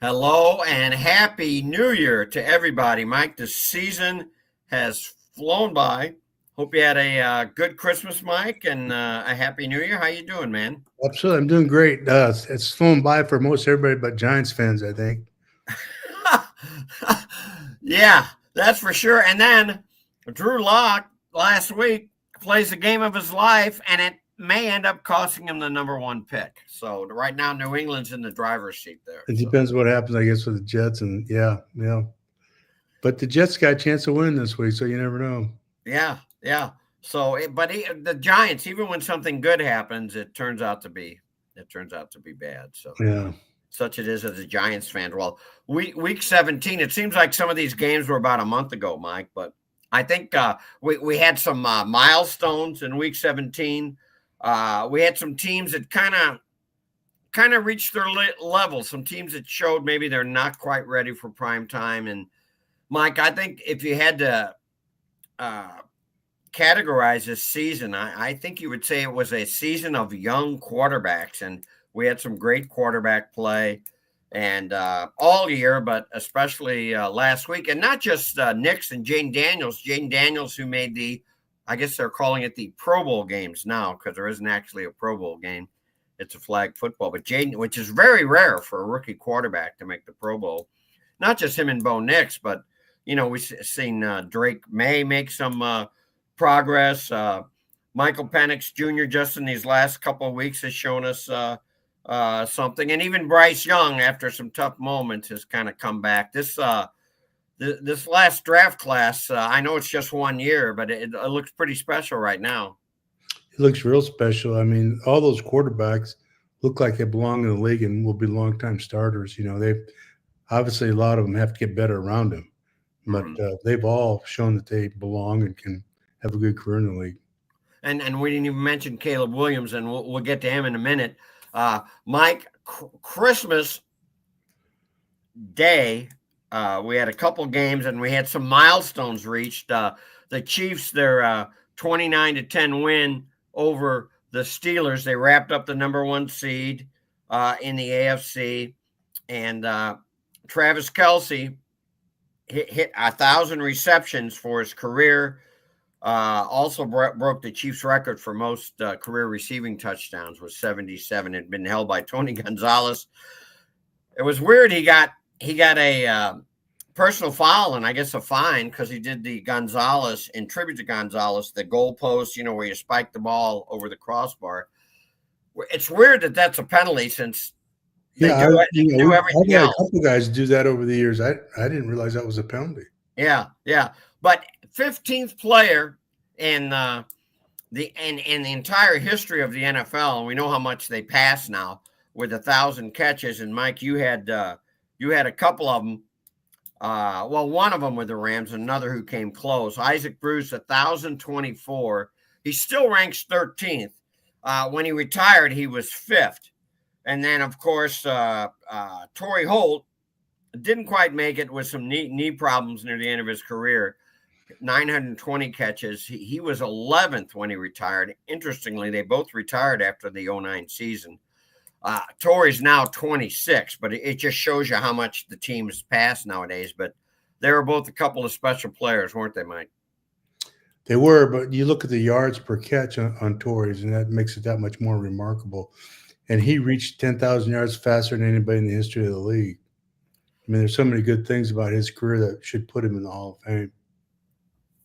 Hello and happy new year to everybody. Mike, the season has flown by. Hope you had a good Christmas, Mike, and a happy new year. How you doing, man? Absolutely. I'm doing great. It's flown by for most everybody but Giants fans, I think. Yeah, that's for sure. And then Drew Lock last week plays the game of his life, and it may end up costing him the number one pick. So right now, New England's in the driver's seat there. It So depends what happens, I guess, with the Jets. And yeah. But the Jets got a chance to win this week, so you never know. yeah. The Giants, even when something good happens, it turns out to be bad. So Yeah. such it is as a Giants fan. Well, week 17, it seems like some of these games were about a month ago, Mike, but I think we had some milestones in week 17. We had some teams that kind of reached their level. Some teams that showed maybe they're not quite ready for prime time. And Mike, I think if you had to uh, categorize this season, I think you would say it was a season of young quarterbacks, and we had some great quarterback play, and all year, but especially last week, and not just Nix and Jane Daniels. Jane Daniels, who made I guess they're calling it the Pro Bowl games now because there isn't actually a Pro Bowl game. It's a flag football, but Jane, which is very rare for a rookie quarterback to make the Pro Bowl. Not just him and Bo Nix, but we've seen Drake May make some progress. Michael Penix Jr. just in these last couple of weeks has shown us something, and even Bryce Young, after some tough moments, has kind of come back. This last draft class, I know it's just 1 year, but it looks pretty special right now. It looks real special. I mean, all those quarterbacks look like they belong in the league and will be longtime starters. They've obviously a lot of them have to get better around them, but Mhm. they've all shown that they belong and can have a good career in the league. And we didn't even mention Caleb Williams, and we'll get to him in a minute. Mike, Christmas Day, we had a couple games, and we had some milestones reached. The Chiefs, their 29-10 win over the Steelers. They wrapped up the number one seed in the AFC, and Travis Kelce hit 1,000 receptions for his career. Also broke the Chiefs' record for most career receiving touchdowns with 77. It had been held by Tony Gonzalez. It was weird. He got a personal foul and I guess a fine because he did the Gonzalez, in tribute to Gonzalez, the goalpost, where you spike the ball over the crossbar. It's weird that that's a penalty since they do I've everything had a else. couple guys do that over the years. I didn't realize that was a penalty. Yeah. But 15th player in the entire history of the NFL, and we know how much they pass now with 1,000 catches. And Mike, you had a couple of them. One of them with the Rams, another who came close. Isaac Bruce, 1,024. He still ranks 13th. When he retired, he was 5th. And then, of course, Torrey Holt didn't quite make it with some knee problems near the end of his career. 920 catches. He was 11th when he retired. Interestingly, they both retired after the 09 season. Torrey's now 26, but it just shows you how much the team has passed nowadays. But they were both a couple of special players, weren't they, Mike? They were, but you look at the yards per catch on Torrey's, and that makes it that much more remarkable. And he reached 10,000 yards faster than anybody in the history of the league. I mean, there's so many good things about his career that should put him in the Hall of Fame.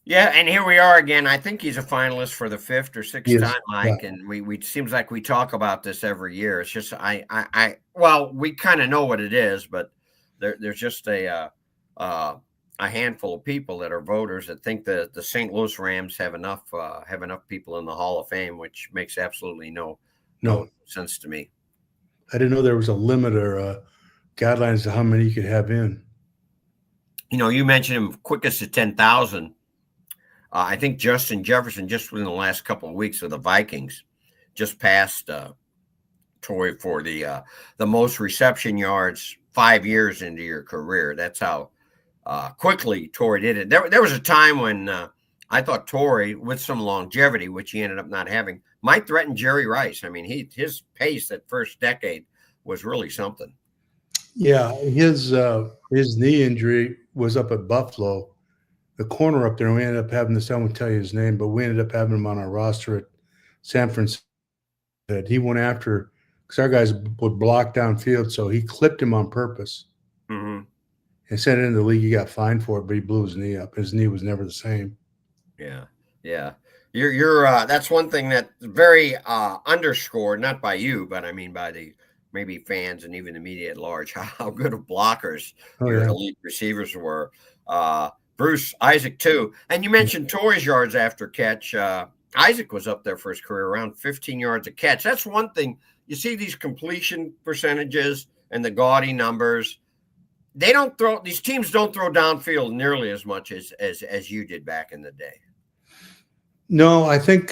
Yeah, and here we are again. I think he's a finalist for the 5th or 6th Yes. time, Mike. Yeah. And we seems like we talk about this every year. It's just we kind of know what it is, but there's just a handful of people that are voters that think the St. Louis Rams have enough people in the Hall of Fame, which makes absolutely no sense to me. I didn't know there was a limit or guidelines to how many you could have in. You mentioned him quickest to 10,000. I think Justin Jefferson, just within the last couple of weeks of the Vikings, just passed Torrey for the most reception yards 5 years into your career. That's how quickly Torrey did it. There was a time when I thought Torrey, with some longevity, which he ended up not having, might threaten Jerry Rice. I mean, his pace that first decade was really something. Yeah, his knee injury was up at Buffalo. The corner up there, we ended up having this. I won't tell you his name, but we ended up having him on our roster at San Francisco. He went after because our guys would block downfield, so he clipped him on purpose Mm-hmm. and sent it into the league. He got fined for it, but he blew his knee up. His knee was never the same. Yeah, yeah. You're that's one thing that's very underscored, not by you, but I mean by the maybe fans and even the media at large, how good of blockers Oh your yeah, elite receivers were. Bruce, Isaac too. And you mentioned Torrey's yards after catch. Isaac was up there for his career around 15 yards a catch. That's one thing. You see these completion percentages and the gaudy numbers. They don't throw, these teams don't throw downfield nearly as much as you did back in the day. no, I think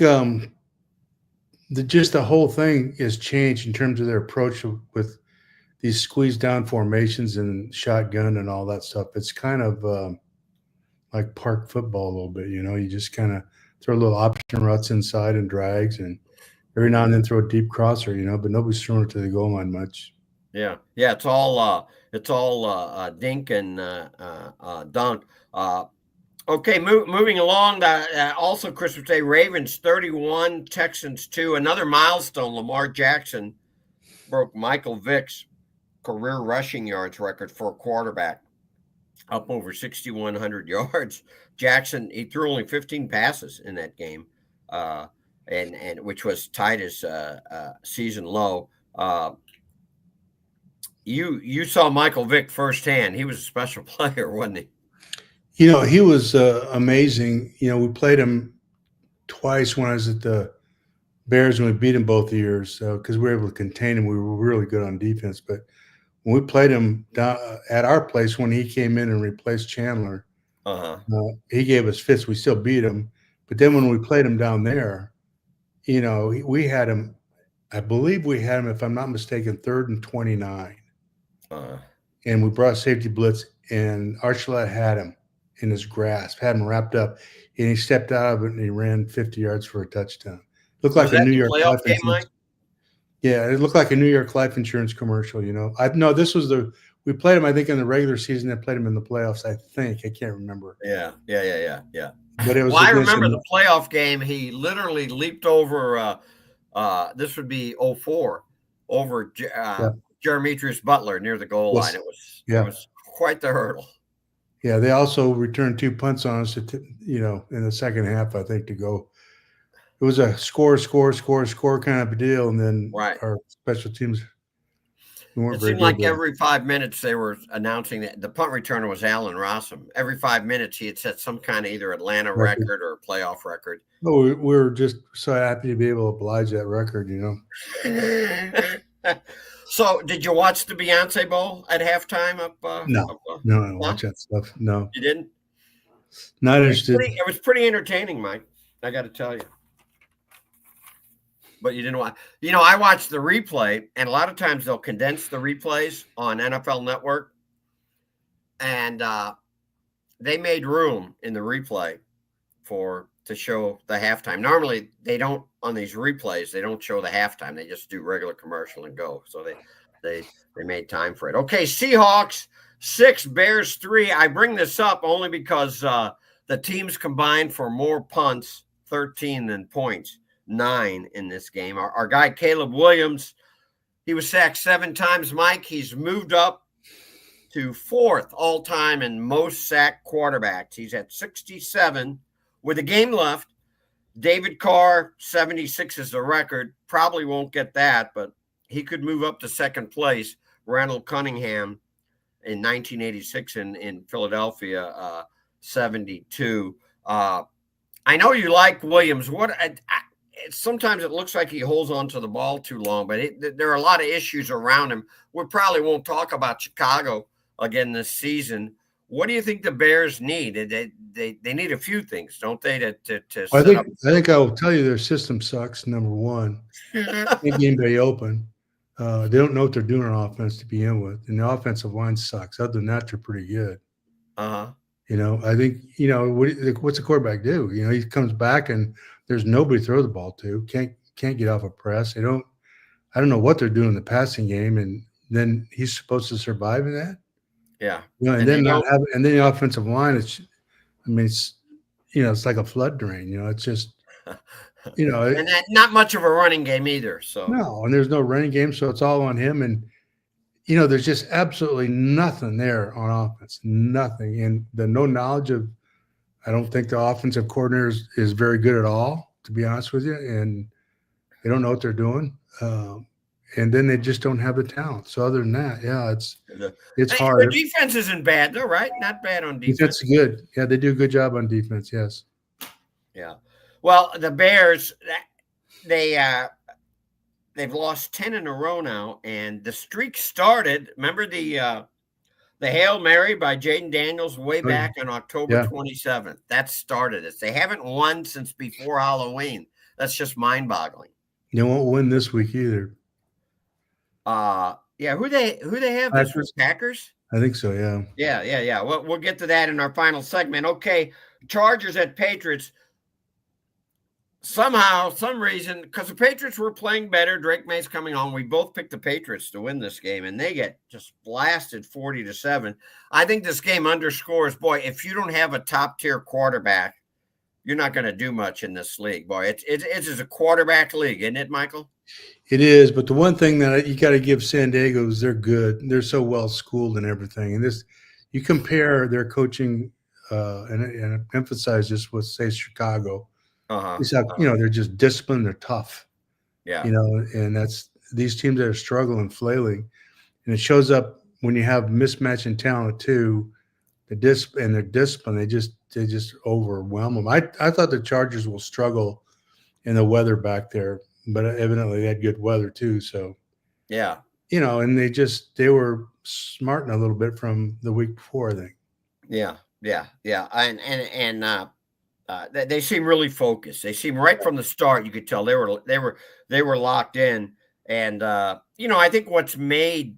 just the whole thing has changed in terms of their approach with these squeeze down formations and shotgun and all that stuff. It's kind of like park football a little bit. You just kind of throw a little option ruts inside and drags, and every now and then throw a deep crosser. But nobody's throwing it to the goal line much. Yeah, yeah, it's all dink and dunk. Okay, moving along. Also, Christmas Day, Ravens 31, Texans 2. Another milestone. Lamar Jackson broke Michael Vick's career rushing yards record for a quarterback, up over 6,100 yards. Jackson, he threw only 15 passes in that game, and which was tied his season low. You saw Michael Vick firsthand. He was a special player, wasn't he? He was amazing. We played him twice when I was at the Bears, and we beat him both years because we were able to contain him. We were really good on defense. But when we played him down at our place, when he came in and replaced Chandler, he gave us fits. We still beat him. But then when we played him down there, we had him, I believe we had him, if I'm not mistaken, 3rd and 29. And we brought safety blitz, and Archuleta had him in his grasp, had him wrapped up, and he stepped out of it and he ran 50 yards for a touchdown. Looked like a New York life insurance. Yeah, it looked like a New York life insurance commercial. This was we played him, I think, in the regular season. I played him in the playoffs, I think. I can't remember. Yeah. But it was. Well, I remember the playoff game. He literally leaped over. This would be 04 over Jeremitrius Butler near the goal line. It was quite the hurdle. Yeah, they also returned 2 punts on us, in the second half, I think, to go. It was a score kind of a deal, and then our special teams. It seemed like every 5 minutes they were announcing that the punt returner was Allen Rossum. Every 5 minutes he had set some kind of either Atlanta record or playoff record. Oh, we were just so happy to be able to oblige that record, So, did you watch the Beyonce Bowl at halftime? No, I don't watch that stuff. No, you didn't. Not interested. It was pretty entertaining, Mike. I got to tell you. But you didn't watch. I watched the replay, and a lot of times they'll condense the replays on NFL Network, and they made room in the replay to show the halftime. Normally, they don't on these replays. They don't show the halftime. They just do regular commercial and go. So they made time for it. Okay, Seahawks 6, Bears 3. I bring this up only because the teams combined for more punts, 13, than points. 9 in this game. Our guy Caleb Williams, he was sacked 7 times. Mike, he's moved up to 4th all time in most sacked quarterbacks. He's at 67 with a game left. David Carr, 76 is the record. Probably won't get that, but he could move up to 2nd place. Randall Cunningham in 1986 in Philadelphia, 72. I know you like Williams. Sometimes it looks like he holds on to the ball too long, but there are a lot of issues around him. We probably won't talk about Chicago again this season. What do you think the Bears need? They need a few things, don't they? I think I will tell you their system sucks. Number one, they game day open. They don't know what they're doing on offense to begin with, and the offensive line sucks. Other than that, they're pretty good. I think what's the quarterback do? He comes back and there's nobody to throw the ball to. Can't get off a press. I don't know what they're doing in the passing game, and then he's supposed to survive in that. Yeah. And And then they not don't. have, and then the offensive line. I mean, it's like a flood drain. It's just, And that, not much of a running game either. So no, and there's no running game, so it's all on him. And there's just absolutely nothing there on offense, nothing, and the no knowledge of. I don't think the offensive coordinator is very good at all, to be honest with you, and they don't know what they're doing. And then they just don't have the talent. So other than that, yeah, it's their hard. defense isn't bad though, right? Not bad on defense. Defense is good. Yeah, they do a good job on defense. Yes. Yeah. Well, the Bears, they've lost 10 in a row now, and the streak started. Remember the Hail Mary by Jaden Daniels way Oh, back on October yeah. 27th. That started it. They haven't won since before Halloween. That's just mind-boggling. They won't win this week either. Yeah, who they have this week? Packers? I think so, yeah. Yeah. We'll get to that in our final segment. Okay, Chargers at Patriots. Somehow, some reason, because the Patriots were playing better, Drake May's coming on. We both picked the Patriots to win this game, and they get just blasted 40-7. I think this game underscores, boy, if you don't have a top-tier quarterback, you're not going to do much in this league, boy. It's a quarterback league, isn't it, Michael? It is, but the one thing that you got to give San Diego is they're good. They're so well schooled and everything. And you compare their coaching and emphasize this with, say, Chicago. It's like, they're just disciplined. They're tough. Yeah. And that's these teams that are struggling, flailing, and it shows up when you have mismatch in talent too. Their discipline, they just overwhelm them. I thought the Chargers will struggle in the weather back there, but evidently they had good weather too. So yeah, and they were smarting a little bit from the week before, I think. Yeah. And they seem really focused. They seem right from the start. You could tell they were locked in. And I think what's made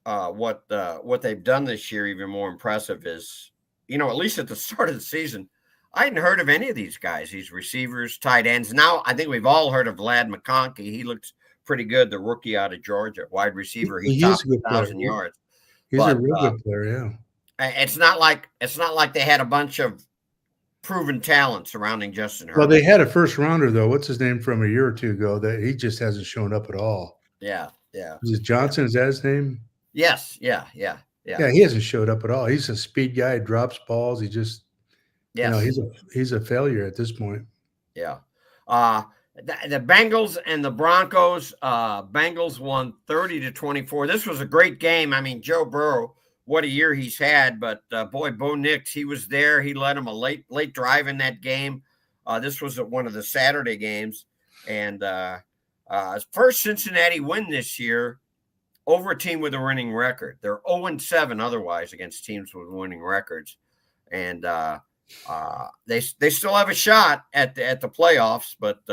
what they've done this year even more impressive is, at least at the start of the season, I hadn't heard of any of these guys, these receivers, tight ends. Now I think we've all heard of Vlad McConkey. He looks pretty good, the rookie out of Georgia, wide receiver. He topped 1,000 yards. He's a real good player, yeah. It's not like they had a bunch of proven talent surrounding Justin Herbert. Well, they had a first rounder though. What's his name from a year or two ago that he just hasn't shown up at all. Yeah. Is it Johnson? Is that his name? Yes. Yeah. Yeah, he hasn't showed up at all. He's a speed guy, drops balls. He just, he's a failure at this point. Yeah. The Bengals and the Broncos, Bengals won 30-24. This was a great game. I mean, Joe Burrow, what a year he's had, but boy, Bo Nix, he was there. He led him a late drive in that game. This was one of the Saturday games. And first Cincinnati win this year over a team with a winning record. They're 0-7 otherwise against teams with winning records. And they still have a shot at the playoffs, but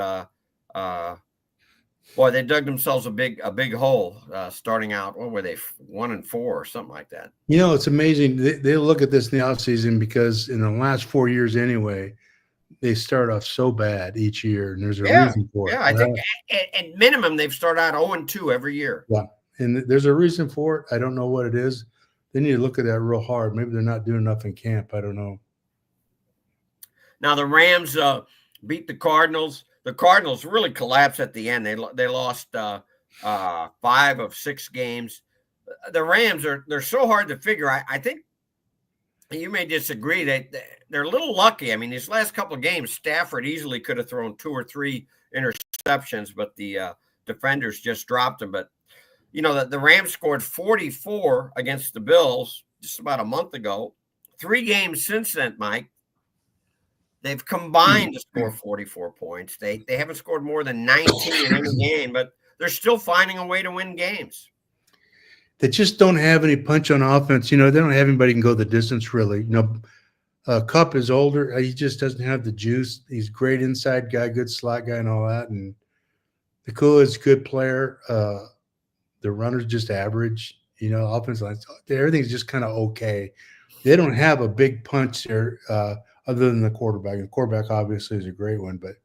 boy, they dug themselves a big hole starting out. What were they, 1-4 or something like that? It's amazing. They look at this in the offseason because in the last 4 years anyway, they start off so bad each year, and there's a reason for it. Yeah, I think at minimum they've started out 0-2 every year. Yeah, and there's a reason for it. I don't know what it is. They need to look at that real hard. Maybe they're not doing enough in camp. I don't know. Now the Rams beat the Cardinals. The Cardinals really collapsed at the end. They lost 5 of 6 games. The Rams they're so hard to figure. I think you may disagree that they're a little lucky. I mean, these last couple of games, Stafford easily could have thrown 2 or 3 interceptions, but the defenders just dropped them. But the Rams scored 44 against the Bills just about a month ago. 3 games since then, Mike, they've combined to score 44 points. They haven't scored more than 19 in any game, but they're still finding a way to win games. They just don't have any punch on offense. They don't have anybody who can go the distance, really. Kupp is older. He just doesn't have the juice. He's a great inside guy, good slot guy and all that. And the Coolidge's good player. The runner's just average. Offense line, everything's just kind of okay. They don't have a big punch there other than the quarterback. The quarterback obviously is a great one, but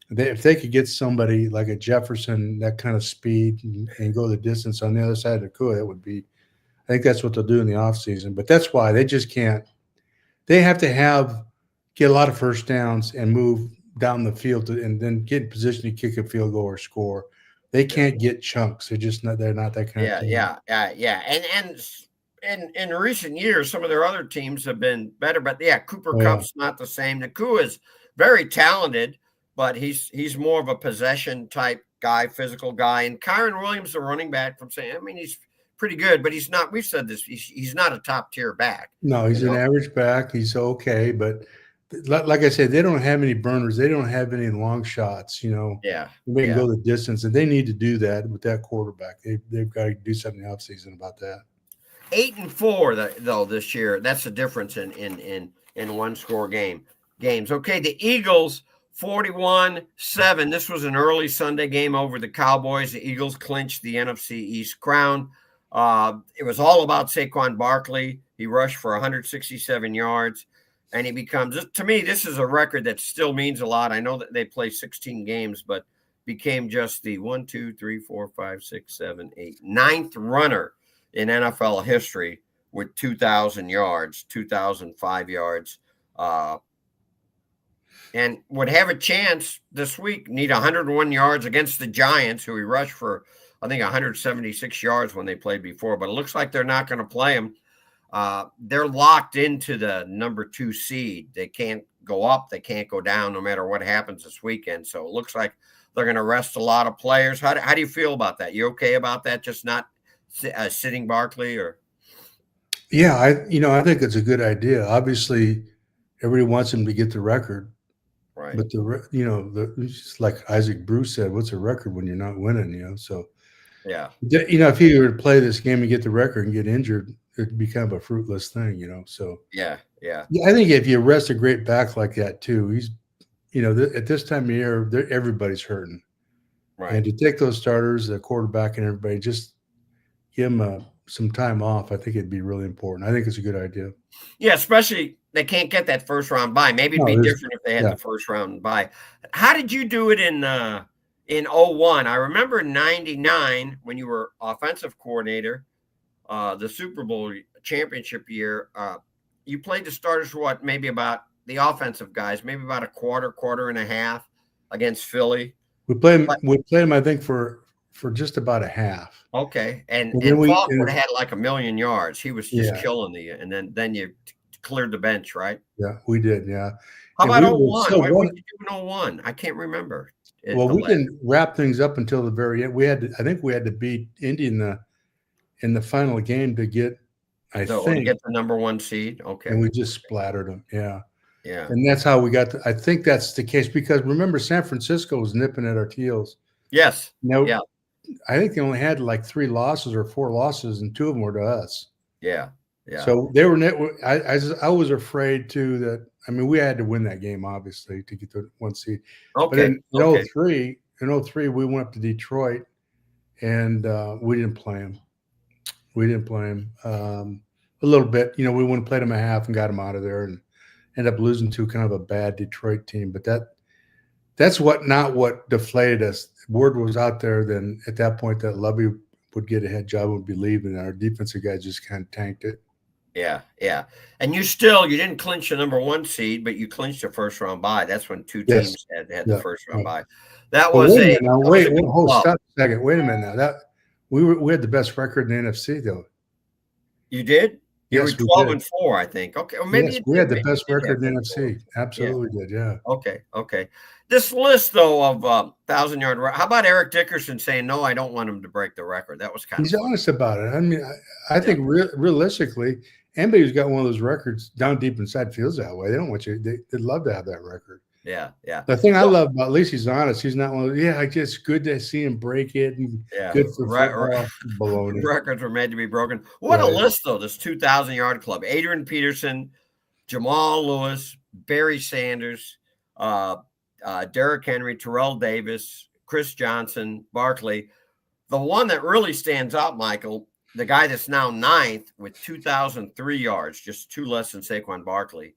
If they could get somebody like a Jefferson, that kind of speed, and go the distance on the other side of the court, that would be. I think that's what they'll do in the offseason. But that's why they just can't. They have to get a lot of first downs and move down the field and then get in position to kick a field goal or score. They can't get chunks. They're not that kind of team. Yeah. And in recent years, some of their other teams have been better. But yeah, Cooper Kupp's not the same. Nakua is very talented, but he's more of a possession type guy, physical guy. And Kyron Williams, the running back from St. I mean, he's pretty good, but he's not. We've said this. He's not a top tier back. No, he's an average back. He's okay, but like I said, they don't have any burners. They don't have any long shots. Yeah, they can go the distance, and they need to do that with that quarterback. They've got to do something in the offseason about that. 8-4 though this year. That's the difference in one score games. Okay, the Eagles 41-7. This was an early Sunday game over the Cowboys. The Eagles clinched the NFC East crown. It was all about Saquon Barkley. He rushed for 167 yards, and he becomes, to me, this is a record that still means a lot. I know that they play 16 games, but became just the 9th runner in NFL history with 2,000 yards, 2,005 yards, and would have a chance this week, need 101 yards against the Giants, who he rushed for, I think, 176 yards when they played before, but it looks like they're not going to play him. They're locked into the number 2 seed. They can't go up. They can't go down no matter what happens this weekend. So it looks like they're going to rest a lot of players. How do you feel about that? You okay about that? Just not sitting Barkley? Or? Yeah, I think it's a good idea. Obviously, everybody wants him to get the record. Right. But just like Isaac Bruce said, what's a record when you're not winning, So yeah. If he were to play this game and get the record and get injured, it'd be kind of a fruitless thing, So yeah. I think if you arrest a great back like that too, he's at this time of year, everybody's hurting. Right. And to take those starters, the quarterback and everybody, just give them some time off. I think it'd be really important. I think it's a good idea. Yeah, especially they can't get that first round bye. Maybe it'd be different if they had the first round bye. How did you do it in 01? I remember in 99 when you were offensive coordinator, the Super Bowl championship year. You played the starters for what? Maybe about the offensive guys, maybe about a quarter and a half against Philly. We played him, I think, for just about a half. Okay, and Falk would have had like 1 million yards. He was just killing and then you cleared the bench, right? Yeah, we did. Yeah. How about 01? Why would you do an 01? I can't remember. Well, we didn't wrap things up until the very end. I think we had to beat Indy in the final game to get. To get the number 1 seed. Okay, and we just splattered them. Yeah. Yeah. And that's how we got I think that's the case because remember, San Francisco was nipping at our heels. Yes. Yeah. I think they only had like 3 losses or 4 losses, and 2 of them were to us. Yeah. Yeah. So they were I was afraid too that we had to win that game obviously to get the 1 seed. Okay. But in 03 we went up to Detroit and we didn't play them. A little bit. We went and played them a half and got them out of there and ended up losing to kind of a bad Detroit team. But that's not what deflated us. Word was out there then at that point that Lovey would get a head job, would be leaving, and our defensive guys just kind of tanked it. Yeah. And you didn't clinch the number 1 seed, but you clinched the first round bye. That's when 2 teams had the first round bye. That was stop a second. Wait a minute now. We had the best record in the NFC though. You did? You yes, were 12-4, I think. Okay, or maybe we had the best record in the NFC. Absolutely did. Yeah. Okay. This list though of 1,000-yard. How about Eric Dickerson saying no? I don't want him to break the record. That was kind of. He's honest about it. I think realistically, anybody who's got one of those records down deep inside feels that way. They don't want you. They'd love to have that record. Yeah. The thing I love about, at least he's honest. He's not one of those, just good to see him break it and good for baloney. Records were made to be broken. What a list, though, this 2,000-yard club. Adrian Peterson, Jamal Lewis, Barry Sanders, Derrick Henry, Terrell Davis, Chris Johnson, Barkley. The one that really stands out, Michael, the guy that's now 9th with 2,003 yards, just 2 less than Saquon Barkley,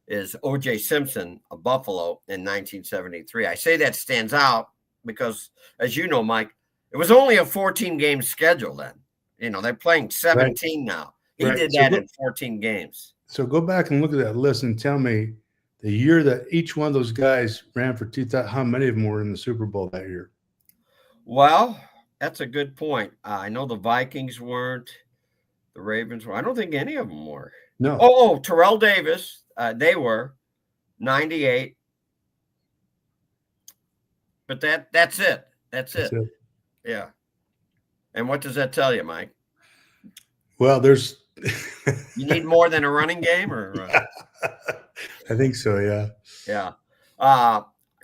is O.J. Simpson of Buffalo in 1973. I say that stands out because, as you know, Mike, it was only a 14-game schedule then. They're playing 17 now. He did that in 14 games. So go back and look at that list and tell me the year that each one of those guys ran for 2,000, how many of them were in the Super Bowl that year? Well, that's a good point. I know the Vikings weren't. The Ravens were. I don't think any of them were. No. Oh, Terrell Davis. They were 98. But that's it. That's it. Yeah. And what does that tell you, Mike? Well, there's you need more than a running game, or I think so, yeah. Yeah.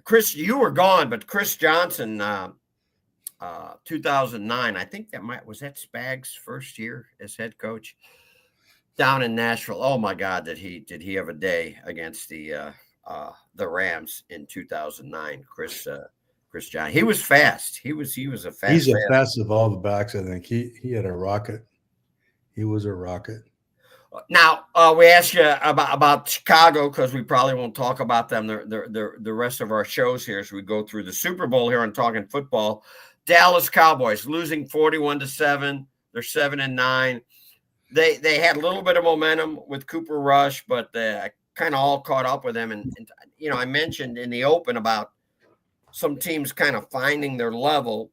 Chris, you were gone, but Chris Johnson, 2009, I think was that Spags' first year as head coach down in Nashville. Oh my God, did he have a day against the Rams in 2009? Chris Johnson. He was fast. He was a fast. He's the fastest of all the backs, I think. He had a rocket. He was a rocket. Now we asked you about Chicago because we probably won't talk about them the rest of our shows here as we go through the Super Bowl here on Talking Football. Dallas Cowboys losing 41-7. They're 7-9. They had a little bit of momentum with Cooper Rush, but kind of all caught up with them. And I mentioned in the open about some teams kind of finding their level.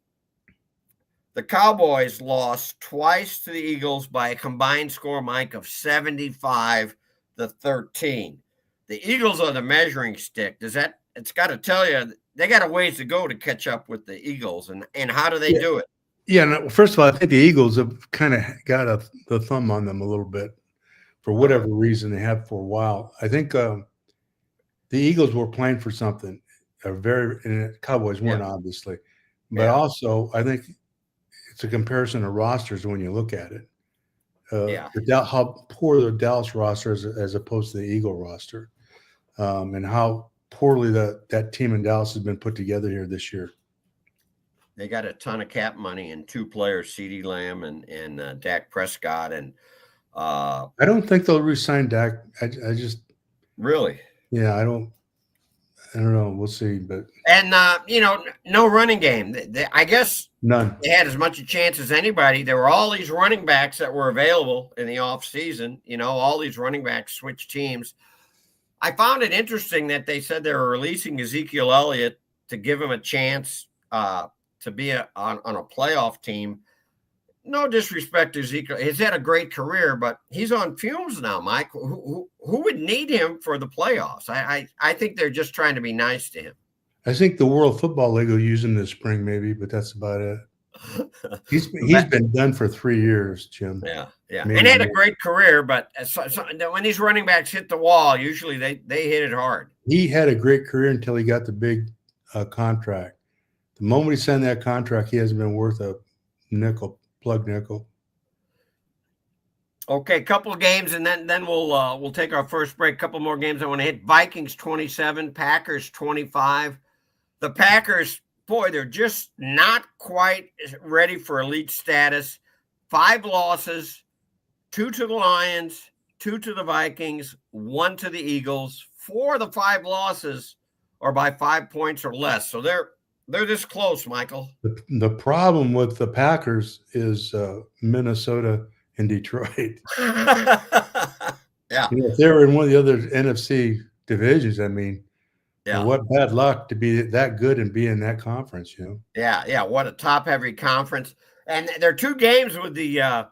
The Cowboys lost twice to the Eagles by a combined score, Mike, of 75-13. The Eagles are the measuring stick. It's got to tell you, they got a ways to go to catch up with the Eagles. And how do they do it? Yeah, no, first of all, I think the Eagles have kind of got the thumb on them a little bit for whatever reason they have for a while. I think the Eagles were playing for something. And the Cowboys weren't, obviously. But also, I think it's a comparison of rosters when you look at it. How poor the Dallas roster is as opposed to the Eagle roster, and how poorly that team in Dallas has been put together here this year. They got a ton of cap money and two players, CeeDee Lamb and Dak Prescott. And I don't think they'll re-sign Dak. I just really, yeah, I don't know. We'll see, but no running game. I guess none. They had as much a chance as anybody. There were all these running backs that were available in the offseason. All these running backs switched teams. I found it interesting that they said they were releasing Ezekiel Elliott to give him a chance to be on a playoff team. No disrespect to Ezekiel. He's had a great career, but he's on fumes now, Mike. Who would need him for the playoffs? I think they're just trying to be nice to him. I think the World Football League will use him this spring, maybe, but that's about it. He's been done for 3 years, Jim. Yeah. Maybe and he had a great career, but when these running backs hit the wall, usually they hit it hard. He had a great career until he got the big contract. The moment he signed that contract, he hasn't been worth a plug nickel. Okay, couple of games, and then we'll take our first break. Couple more games I want to hit. Vikings 27, Packers 25. The Packers, boy, they're just not quite ready for elite status. 5 losses, 2 to the Lions, 2 to the Vikings, 1 to the Eagles. 4 of the 5 losses are by 5 points or less. So they're this close, Michael. The problem with the Packers is Minnesota and Detroit. Yeah. If they were in one of the other NFC divisions, I mean, what bad luck to be that good and be in that conference, Yeah. What a top-heavy conference. And there are 2 games with the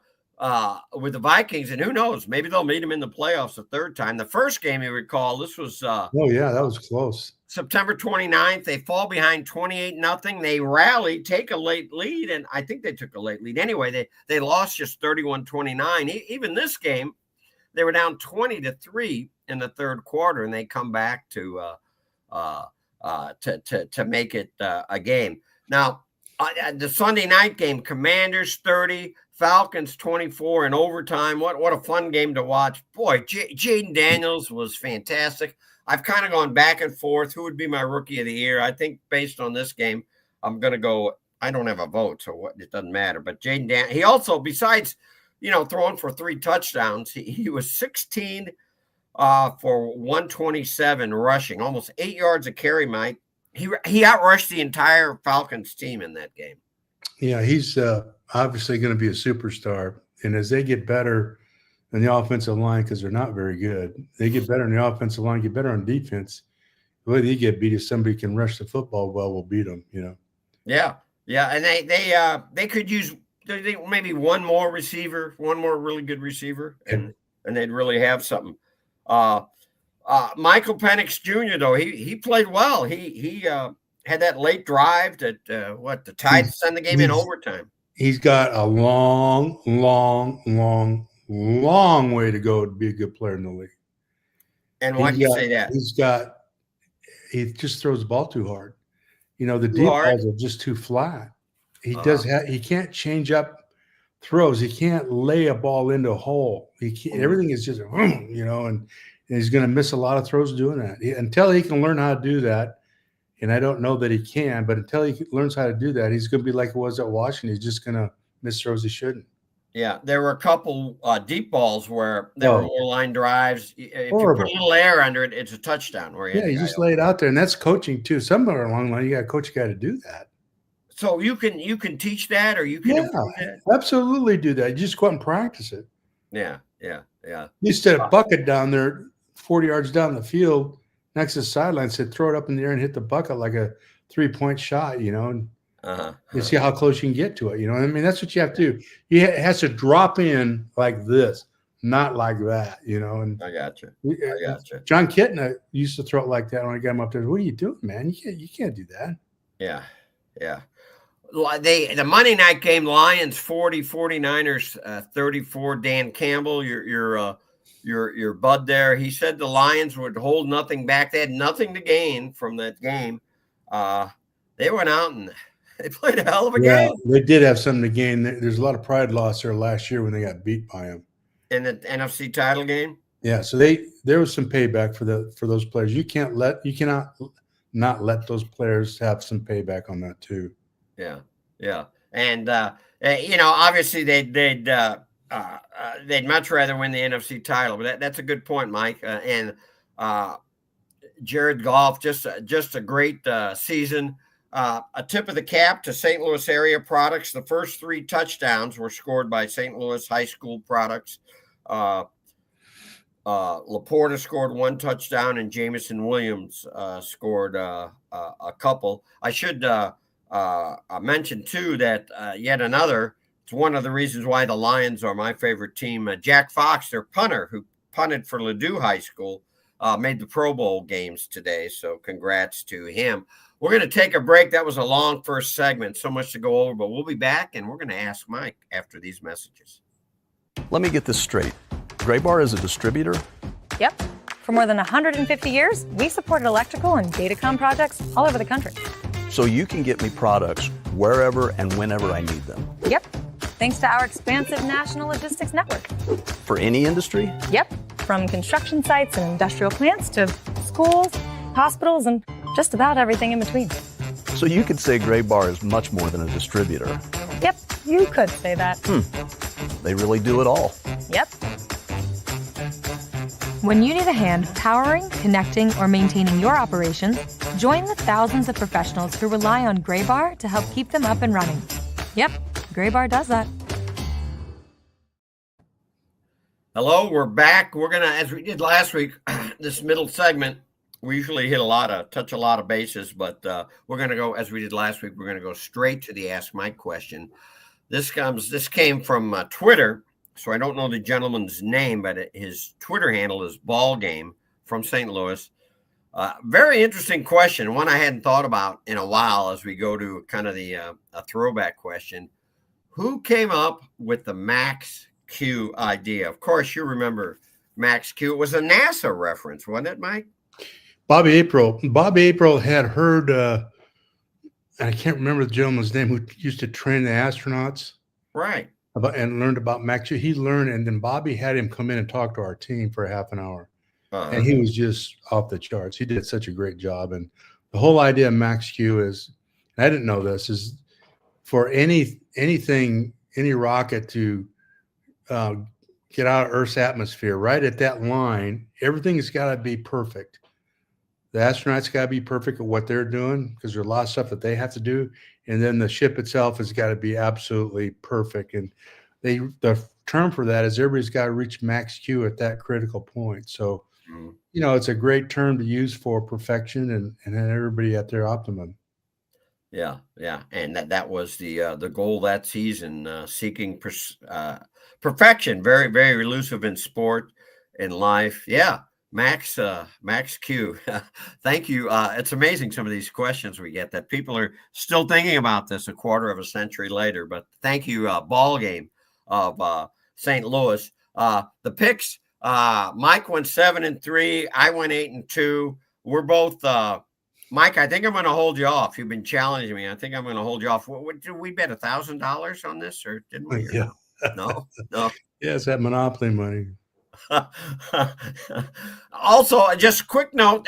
Vikings, and who knows? Maybe they'll meet them in the playoffs a third time. The first game, you recall, this was that was close. September 29th. They fall behind 28-0. They rally, take a late lead, and I think they took a late lead. Anyway, they lost just 31-29. Even this game, they were down 20-3 in the third quarter, and they come back to make it a game. Now, the Sunday night game, Commanders 30, Falcons 24 in overtime. What a fun game to watch. Boy, Jaden Daniels was fantastic. I've kind of gone back and forth. Who would be my rookie of the year? I think based on this game, I'm going to go. I don't have a vote, so it doesn't matter. But Jaden Daniels, he also, besides, throwing for 3 touchdowns, he was 16 for 127 rushing, almost 8 yards a carry, Mike. He outrushed the entire Falcons team in that game. Yeah, he's obviously going to be a superstar. And as they get better in the offensive line, because they're not very good, they get better in the offensive line, get better on defense. The way they get beat is somebody can rush the football well will beat them, you know. Yeah, and they could use maybe one more receiver, one more really good receiver, and they'd really have something. Michael Penix Jr. though he played well. He had that late drive that the Tide sent the game in overtime. He's got a long way to go to be a good player in the league. And why do you say that? He just throws the ball too hard. You know, the deep balls are just too flat. He can't change up throws. He can't lay a ball into a hole. Everything is just, you know, and he's going to miss a lot of throws doing that. Until he can learn how to do that, and I don't know that he can, but until he learns how to do that, he's going to be like it was at Washington. He's just going to miss throws he shouldn't. Yeah, there were a couple deep balls where there were more line drives. If Horrible. You put a little air under it, it's a touchdown. You just lay it out there, and that's coaching too. Somewhere along the line, you got to coach a guy to do that. So you can teach that, or you can improve that? Absolutely do that. You just go out and practice it. Yeah. You set a bucket down there 40 yards down the field next to the sideline, said throw it up in the air and hit the bucket like a 3-point shot, you know, and you see how close you can get to it. You know what I mean? That's what you have to do. It has to drop in like this, not like that, you know. And I got you. John Kitna used to throw it like that when I got him up there. What are you doing, man? You can't do that. Yeah. The Monday night game, Lions 40, 49ers 34. Dan Campbell, your bud there, he said the Lions would hold nothing back. They had nothing to gain from that game. They went out and they played a hell of a game. They did have something to gain. There's a lot of pride lost there last year when they got beat by them in the NFC title game. Yeah, so there was some payback for those players. You cannot not let those players have some payback on that too. Yeah, and obviously they'd much rather win the NFC title, but that's a good point, Mike. And Jared Goff, just a great season. A tip of the cap to St. Louis area products. The first 3 touchdowns were scored by St. Louis high school products. Laporta scored 1 touchdown, and Jamison Williams scored a couple. I should mention too that yet another. It's one of the reasons why the Lions are my favorite team. Jack Fox, their punter, who punted for Ladue High School, made the Pro Bowl games today. So congrats to him. We're going to take a break. That was a long first segment, so much to go over, but we'll be back, and we're going to ask Mike after these messages. Let me get this straight. Graybar is a distributor? Yep. For more than 150 years, we supported electrical and datacom projects all over the country. So you can get me products wherever and whenever I need them? Yep. Thanks to our expansive national logistics network. For any industry? Yep. From construction sites and industrial plants to schools, hospitals, and just about everything in between. So you could say Graybar is much more than a distributor? Yep, you could say that. They really do it all. Yep. When you need a hand powering, connecting, or maintaining your operations, join the thousands of professionals who rely on Graybar to help keep them up and running. Yep, Graybar does that. Hello, we're back. We're going to, as we did last week, this middle segment, we usually touch a lot of bases, but we're going to go, as we did last week, we're going to go straight to the Ask Mike question. This came from Twitter, so I don't know the gentleman's name, but his Twitter handle is Ballgame from St. Louis. Very interesting question, one I hadn't thought about in a while as we go to kind of a throwback question. Who came up with the Max Q idea? Of course, you remember Max Q. It was a NASA reference, wasn't it, Mike? Bobby April. Bobby April had heard, I can't remember the gentleman's name, who used to train the astronauts. Right. And learned about Max Q. He learned, and then Bobby had him come in and talk to our team for a half an hour. And he was just off the charts. He did such a great job. And the whole idea of Max Q is, and I didn't know this, is for anything, any rocket to get out of Earth's atmosphere, right at that line, everything's got to be perfect. The astronauts got to be perfect at what they're doing because there's a lot of stuff that they have to do. And then the ship itself has got to be absolutely perfect. And the term for that is everybody's got to reach max Q at that critical point. So, it's a great term to use for perfection and then everybody at their optimum. Yeah. And that was the goal that season, seeking perfection. Very, very elusive in sport, in life. Yeah. Max Q. Thank you. It's amazing some of these questions we get that people are still thinking about this a quarter of a century later. But thank you, ball game of St. Louis. The picks, Mike went 7-3. I went 8-2. We're both Mike, I think I'm going to hold you off. You've been challenging me. I think I'm going to hold you off. What did we bet $1,000 on this, or didn't we? Yeah. No. Yeah, it's that Monopoly money. Also, just a quick note: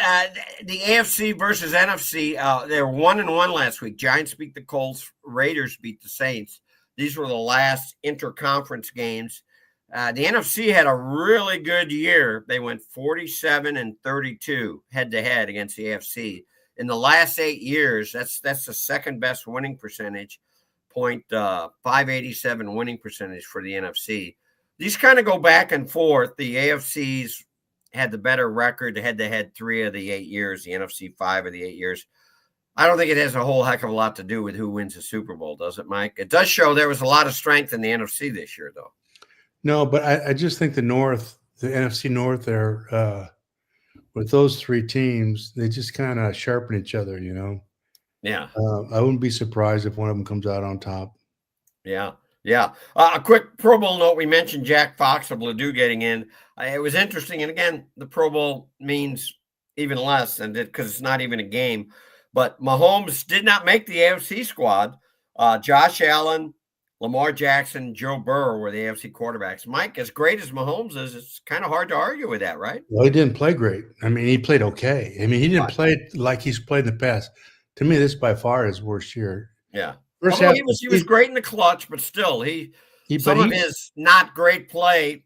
the AFC versus NFC. They were 1-1 last week. Giants beat the Colts. Raiders beat the Saints. These were the last interconference games. The NFC had a really good year. They went 47-32 head-to-head against the AFC. In the last 8 years, that's the second best winning percentage, .587 winning percentage for the NFC. These kind of go back and forth. The AFC's had the better record head-to-head 3 of the 8 years, the NFC 5 of the 8 years. I don't think it has a whole heck of a lot to do with who wins the Super Bowl, does it, Mike? It does show there was a lot of strength in the NFC this year, though. No, but I just think the NFC North there, with those 3 teams, they just kind of sharpen each other, Yeah. I wouldn't be surprised if one of them comes out on top. Yeah. A quick Pro Bowl note. We mentioned Jack Fox of Ladue getting in. It was interesting. And again, the Pro Bowl means even less because it's not even a game. But Mahomes did not make the AFC squad. Josh Allen, Lamar Jackson, Joe Burrow were the AFC quarterbacks. Mike, as great as Mahomes is, it's kind of hard to argue with that, right? Well, he didn't play great. I mean, he played okay. I mean, he didn't play like he's played in the past. To me, this by far his worst year. Yeah. Half, he was great in the clutch, but still, some of his not great play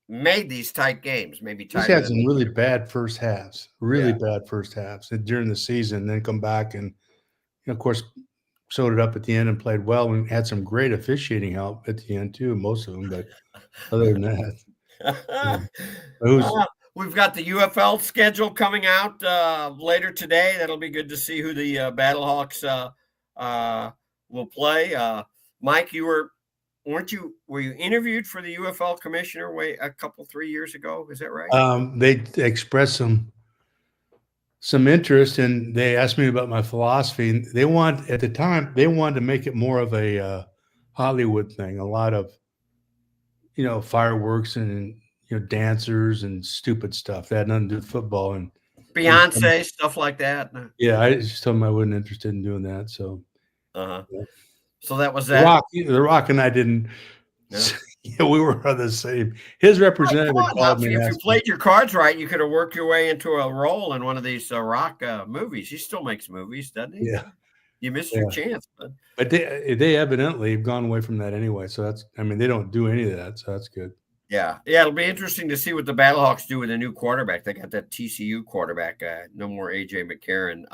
made these tight games. Maybe he's had some really bad first halves, and during the season, then come back and of course showed it up at the end and played well and had some great officiating help at the end too, most of them. But other than that, we've got the UFL schedule coming out later today. That'll be good to see who the Battlehawks will play. Mike, were you interviewed for the UFL commissioner a couple 3 years ago? Is that right? They expressed some interest, and they asked me about my philosophy. And at the time they wanted to make it more of a Hollywood thing, a lot of fireworks and dancers and stupid stuff that had nothing to do with football and Beyonce stuff like that. Yeah, I just told them I wasn't interested in doing that. So. Yeah. So that was that. The Rock and I didn't. Yeah, we were on the same. His representative called me. If you played your cards right, you could have worked your way into a role in one of these Rock movies. He still makes movies, doesn't he? Yeah. You missed your chance, but they evidently have gone away from that anyway. So they don't do any of that. So that's good. Yeah. It'll be interesting to see what the Battlehawks do with a new quarterback. They got that TCU quarterback. No more AJ McCarron.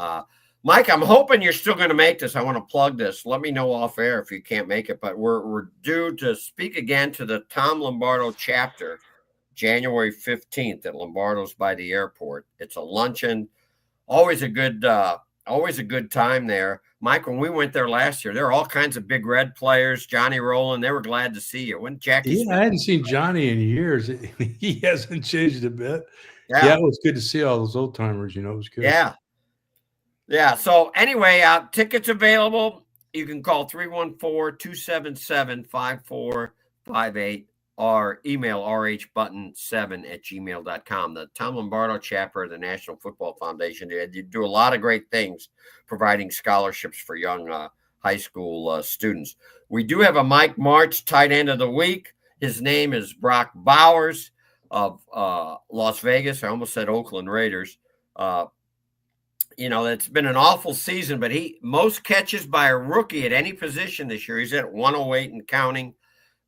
Mike, I'm hoping you're still going to make this. I want to plug this. Let me know off air if you can't make it. But we're due to speak again to the Tom Lombardo chapter, January 15th at Lombardo's by the airport. It's a luncheon. Always a good time there. Mike, when we went there last year, there were all kinds of Big Red players. Johnny Rowland, they were glad to see you. When Jackie Smith, I hadn't seen Johnny in years. He hasn't changed a bit. Yeah, it was good to see all those old timers. It was good. Yeah. So anyway, tickets available. You can call 314-277-5458 or email rhbutton7@gmail.com. The Tom Lombardo chapter of the National Football Foundation. They do a lot of great things, providing scholarships for young high school students. We do have a Mike Martz tight end of the week. His name is Brock Bowers of Las Vegas. I almost said Oakland Raiders. It's been an awful season, but most catches by a rookie at any position this year. He's at 108 and counting.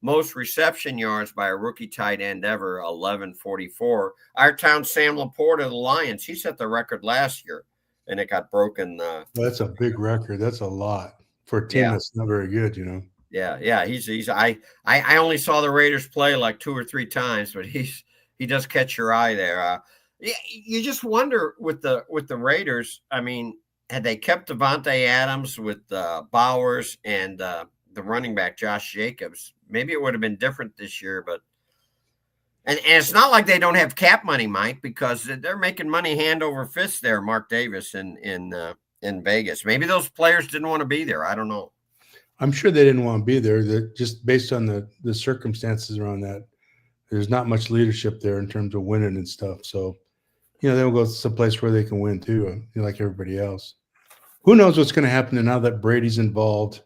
most reception yards by a rookie tight end ever, 1144. Our town Sam Laporta of the Lions, he set the record last year, and it got broken. Well, that's a big record. That's a lot for a team Yeah. that's not very good, you know. Yeah. He's I only saw the Raiders play like 2 or 3 times, but he does catch your eye there. You just wonder with the Raiders. I mean, had they kept Devontae Adams with Bowers and the running back Josh Jacobs, maybe it would have been different this year. But and it's not like they don't have cap money, Mike, because they're making money hand over fist there. Mark Davis in Vegas. Maybe those players didn't want to be there. I don't know. I'm sure they didn't want to be there. That just based on the circumstances around that, there's not much leadership there in terms of winning and stuff. So, they'll go to some place where they can win too, like everybody else. Who knows what's going to happen now that Brady's involved?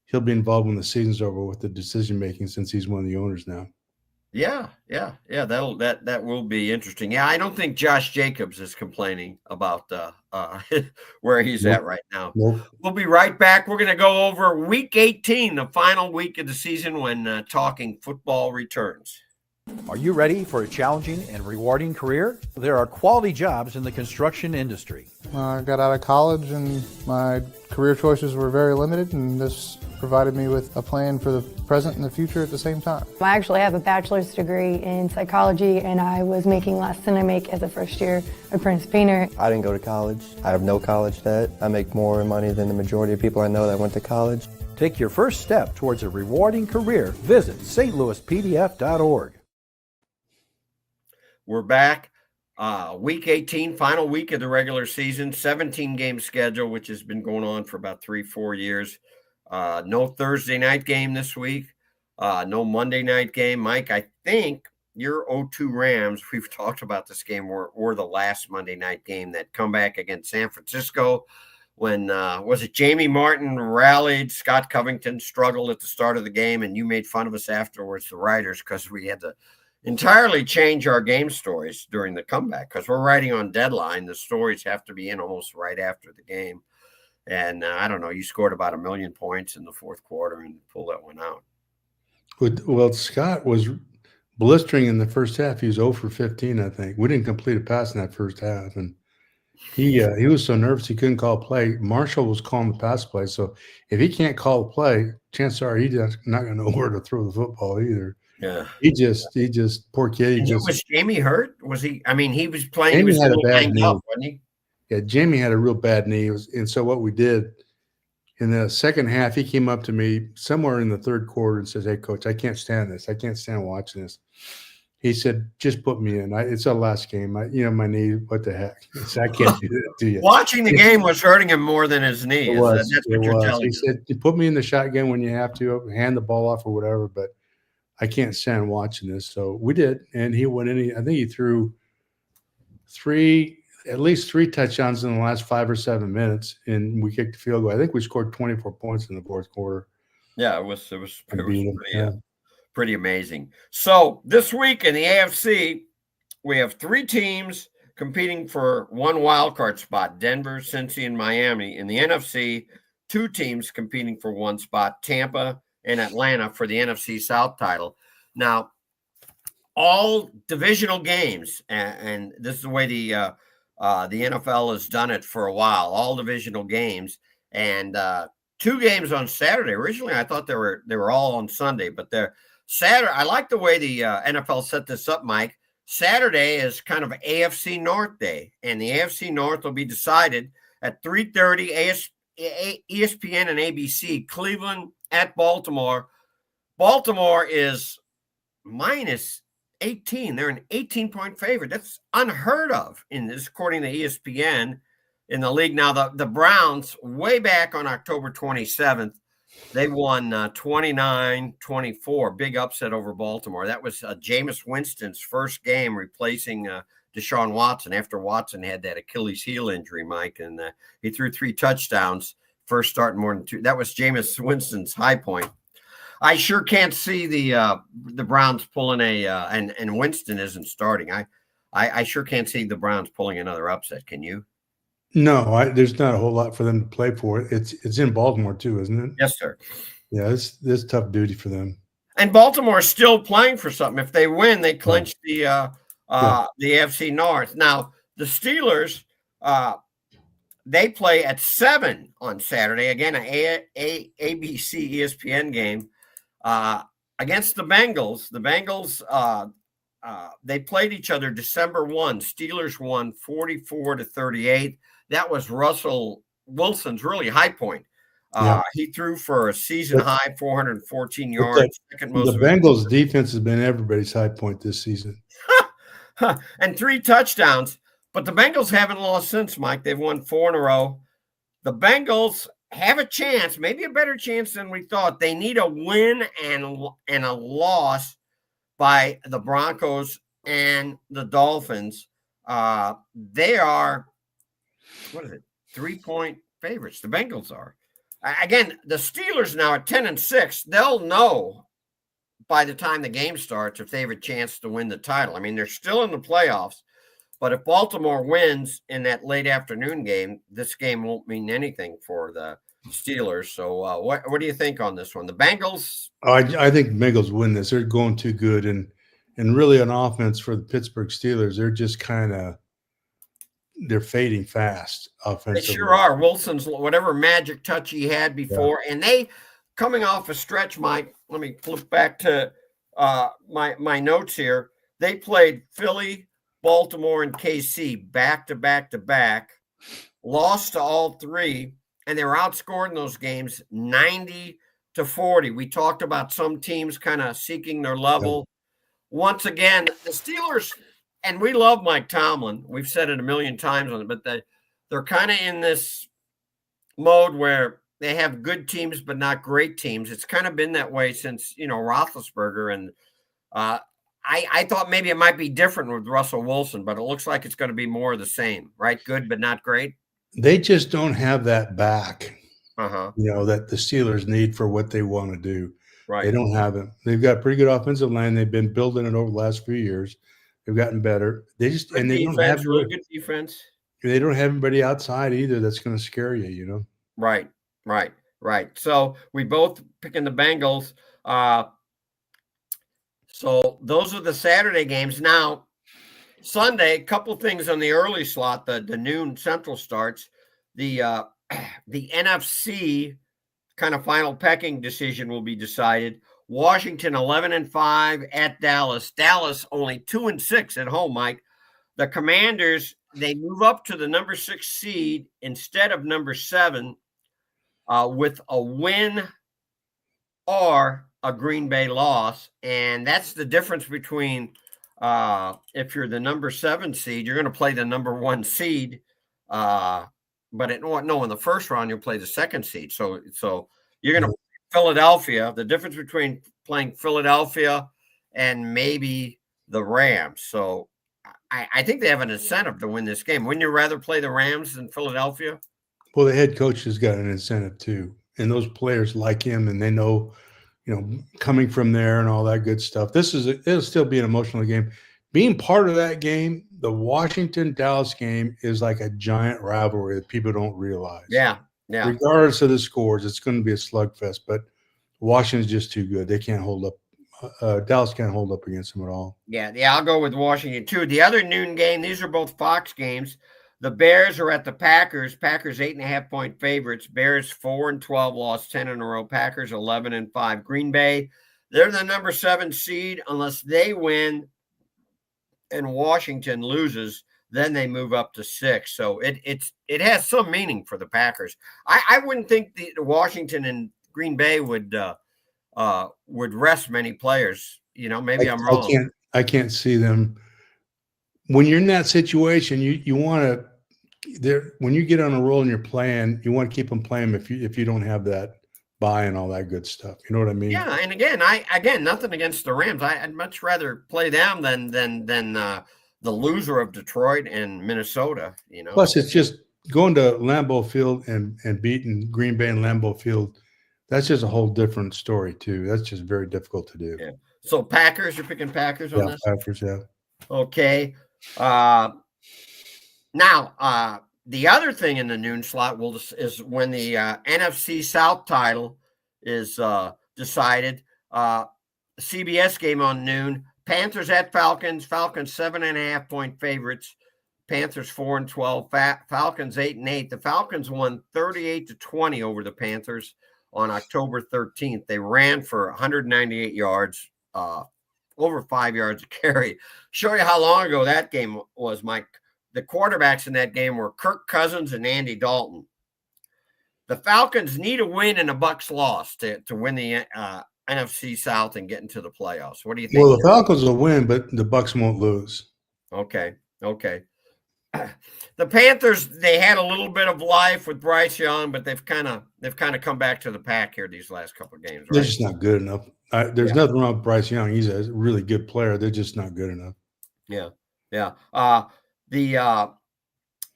He'll be involved when the season's over with the decision making, since he's one of the owners now. Yeah. That will be interesting. Yeah, I don't think Josh Jacobs is complaining about where he's at right now. Nope. We'll be right back. We're going to go over Week 18, the final week of the season, when Talking Football returns. Are you ready for a challenging and rewarding career? There are quality jobs in the construction industry. I got out of college and my career choices were very limited, and this provided me with a plan for the present and the future at the same time. I actually have a bachelor's degree in psychology, and I was making less than I make as a first-year apprentice painter. I didn't go to college. I have no college debt. I make more money than the majority of people I know that went to college. Take your first step towards a rewarding career. Visit stlouispdf.org. We're back. Week 18, final week of the regular season, 17-game schedule, which has been going on for about 3-4 years. No Thursday night game this week. No Monday night game. Mike, I think your 0-2 Rams, we've talked about this game, were the last Monday night game, that comeback against San Francisco when, was it Jamie Martin rallied, Scott Covington struggled at the start of the game, and you made fun of us afterwards, the writers, because we had to entirely change our game stories during the comeback, because we're writing on deadline. The stories have to be in almost right after the game. And I don't know, you scored about 1 million points in the fourth quarter and pulled that one out. Well, Scott was blistering in the first half. He was 0 for 15, I think. We didn't complete a pass in that first half. And he was so nervous he couldn't call a play. Marshall was calling the pass play. So if he can't call a play, chances are he's not going to know where to throw the football either. Yeah. He just poor kid. Was Jamie hurt? Was he? I mean, he was playing. Jamie he was had a bad knee, wasn't he? Yeah, Jamie had a real bad knee. And so what we did in the second half, he came up to me somewhere in the third quarter and says, "Hey, Coach, I can't stand this. I can't stand watching this." He said, "Just put me in. It's our last game. My knee. What the heck? I can't do that to you." Watching the game was hurting him more than his knee. It was. That's what you're telling He me. said, "You put me in the shotgun when you have to, hand the ball off or whatever, but I can't stand watching this." So we did, and he went in. I think he threw at least three touchdowns in the last 5 or 7 minutes, and we kicked the field goal. I think we scored 24 points in the fourth quarter. Yeah, it was Yeah. pretty amazing. So this week in the AFC, we have 3 teams competing for one wild card spot: Denver, Cincy, and Miami. In the NFC, 2 teams competing for one spot: Tampa and Atlanta for the NFC South title. Now, all divisional games, and this is the way the NFL has done it for a while. All divisional games, and 2 games on Saturday. Originally, I thought they were all on Sunday, but they're Saturday. I like the way the NFL set this up, Mike. Saturday is kind of AFC North Day, and the AFC North will be decided at 3:30 ESPN and ABC. Cleveland at Baltimore. Baltimore is minus 18. They're an 18-point favorite. That's unheard of in this, according to ESPN, in the league. Now, the Browns, way back on October 27th, they won 29-24. Big upset over Baltimore. That was Jameis Winston's first game replacing Deshaun Watson after Watson had that Achilles heel injury, Mike, and he threw 3 touchdowns, first start in more than 2. That was Jameis Winston's high point. I sure can't see the Browns pulling and Winston isn't starting. I sure can't see the Browns pulling another upset. Can you? No, there's not a whole lot for them to play for. It's in Baltimore too, isn't it? Yes, sir. Yeah, it's tough duty for them. And Baltimore is still playing for something. If they win, they clinch the AFC North. Now, the Steelers, they play at 7 on Saturday. Again, an ABC ESPN game against the Bengals. The Bengals, they played each other December 1. Steelers won 44-38. That was Russell Wilson's really high point. He threw for a season high 414 yards. The Bengals defense has been everybody's high point this season. And 3 touchdowns. But the Bengals haven't lost since, Mike. They've won 4 in a row. The Bengals have a chance, maybe a better chance than we thought. They need a win and a loss by the Broncos and the Dolphins. They are, 3-point favorites. The Bengals are. Again, the Steelers now at 10-6. They'll know by the time the game starts if they have a chance to win the title. I mean, they're still in the playoffs. But if Baltimore wins in that late afternoon game, this game won't mean anything for the Steelers. So what do you think on this one? The Bengals? I think Bengals win this. They're going too good. And really on offense for the Pittsburgh Steelers, they're just they're fading fast offensively. They sure are. Wilson's whatever magic touch he had before. Yeah. And they, coming off a stretch, Mike, let me flip back to my notes here. They played Philly, Baltimore, and KC back to back, lost to all 3, and they were outscored in those games 90-40. We talked about some teams kind of seeking their level. Yeah. Once again, the Steelers, and we love Mike Tomlin. We've said it a million times on it, but they're kind of in this mode where they have good teams but not great teams. It's kind of been that way since, Roethlisberger, and I thought maybe it might be different with Russell Wilson, but it looks like it's going to be more of the same, right? Good, but not great. They just don't have that back, that the Steelers need for what they want to do. Right. They don't have it. They've got pretty good offensive line. They've been building it over the last few years. They've gotten better. They just good and they defense, don't have really good defense. They don't have anybody outside either that's going to scare you. Right. So we both picking the Bengals. So those are the Saturday games. Now, Sunday, a couple things on the early slot. The noon Central starts. The NFC kind of final pecking decision will be decided. Washington 11-5 at Dallas. Dallas only 2-6 at home, Mike. The Commanders, they move up to the number 6 seed instead of number 7 with a win or a Green Bay loss. And that's the difference between if you're the number 7 seed, you're going to play the number 1 seed. But in the first round, you'll play the 2nd seed. So you're going to play Philadelphia. The difference between playing Philadelphia and maybe the Rams. So I think they have an incentive to win this game. Wouldn't you rather play the Rams than Philadelphia? Well, the head coach has got an incentive too. And those players like him, and they know, coming from there and all that good stuff. It'll still be an emotional game. Being part of that game, the Washington-Dallas game is like a giant rivalry that people don't realize. Yeah. Regardless of the scores, it's going to be a slugfest, but Washington's just too good. They can't hold up. Dallas can't hold up against them at all. Yeah, I'll go with Washington too. The other noon game, these are both Fox games. The Bears are at the Packers. Packers 8.5-point favorites. Bears 4-12, lost 10 in a row. Packers 11-5. Green Bay, they're the number 7 seed. Unless they win and Washington loses, then they move up to 6. So it has some meaning for the Packers. I wouldn't think the Washington and Green Bay would rest many players. Maybe I'm wrong. I can't see them. When you're in that situation, you want to. When you get on a roll and you're playing, you want to keep them playing. If you don't have that bye and all that good stuff, you know what I mean? Yeah, and again, nothing against the Rams. I'd much rather play them than the loser of Detroit and Minnesota. Plus, it's just going to Lambeau Field and beating Green Bay and Lambeau Field. That's just a whole different story too. That's just very difficult to do. Yeah. So Packers, you're picking Packers on this? Packers, yeah. Okay. Now, the other thing in the noon slot is when the NFC South title is decided. CBS game on noon. Panthers at Falcons. Falcons 7.5-point favorites. Panthers 4-12. Falcons 8-8. The Falcons won 38-20 over the Panthers on October 13th. They ran for 198 yards, over 5 yards a carry. Show you how long ago that game was, Mike. The quarterbacks in that game were Kirk Cousins and Andy Dalton. The Falcons need a win and a Bucs loss to win the NFC South and get into the playoffs. What do you think? Well, the Falcons will win, but the Bucs won't lose. Okay. The Panthers, they had a little bit of life with Bryce Young, but they've kind of come back to the pack here these last couple of games. Right? They're just not good enough. There's nothing wrong with Bryce Young. He's a really good player. They're just not good enough. Yeah.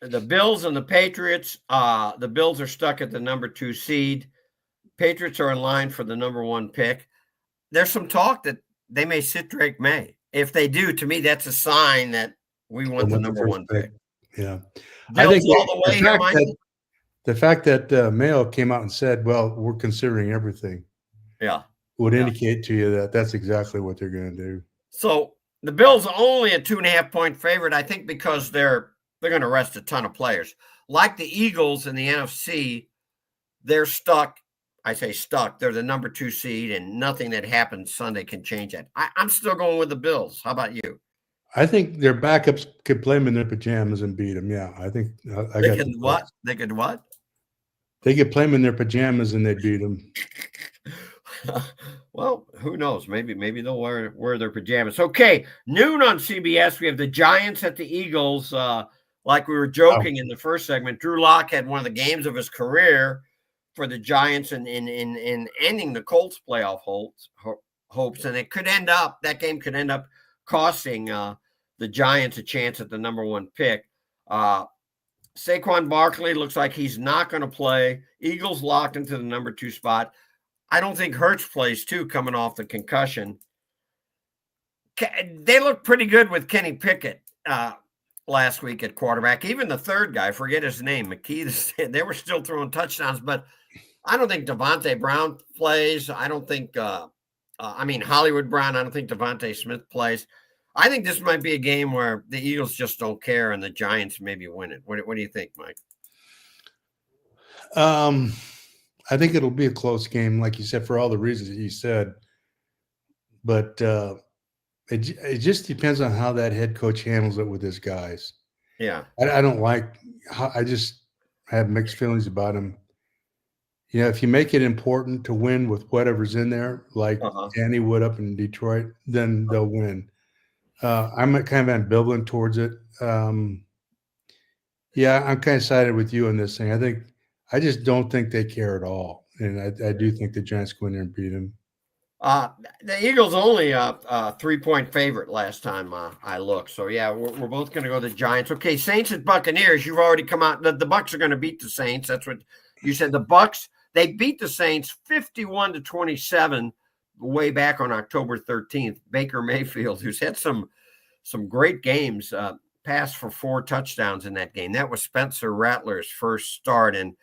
The Bills and the Patriots. The Bills are stuck at the number 2 seed. Patriots are in line for the number 1 pick. There's some talk that they may sit Drake May. If they do, to me, that's a sign that we want the number 1 pick. Yeah. I think all the way here, Mike. The fact that Mayo came out and said, well, we're considering everything. Yeah. Would indicate to you that that's exactly what they're going to do. So the Bills are only a 2.5-point favorite, I think, because they're going to rest a ton of players. Like the Eagles in the NFC, they're stuck. I say stuck. They're the number 2 seed, and nothing that happens Sunday can change that. I'm still going with the Bills. How about you? I think their backups could play them in their pajamas and beat them. Yeah, I think they could what? They could what? They could play them in their pajamas and they'd beat them. Well, who knows? Maybe they'll wear their pajamas. Okay, noon on CBS. We have the Giants at the Eagles. Like we were joking in the first segment, Drew Lock had one of the games of his career for the Giants in ending the Colts playoff hopes, and that game could end up costing the Giants a chance at the number 1 pick. Saquon Barkley looks like he's not going to play. Eagles locked into the number 2 spot. I don't think Hurts plays too, coming off the concussion. They look pretty good with Kenny Pickett last week at quarterback. Even the third guy, forget his name, McKee, they were still throwing touchdowns, but I don't think Devontae Brown plays. I don't think Hollywood Brown, I don't think Devontae Smith plays. I think this might be a game where the Eagles just don't care and the Giants maybe win it. What do you think, Mike? I think it'll be a close game, like you said, for all the reasons that you said. But it just depends on how that head coach handles it with his guys. Yeah. I don't like – I just have mixed feelings about him. You know, if you make it important to win with whatever's in there, like Danny Wood up in Detroit, then they'll win. I'm kind of ambivalent towards it. Yeah, I'm kind of sided with you on this thing. I just don't think they care at all, and I do think the Giants go in there and beat them. The Eagles only a 3-point favorite last time I looked. So yeah, we're both going to go to the Giants. Okay, Saints and Buccaneers. You've already come out. The Bucs are going to beat the Saints. That's what you said. The Bucs, they beat the Saints 51-27 way back on October 13th. Baker Mayfield, who's had some great games, passed for 4 touchdowns in that game. That was Spencer Rattler's first start, and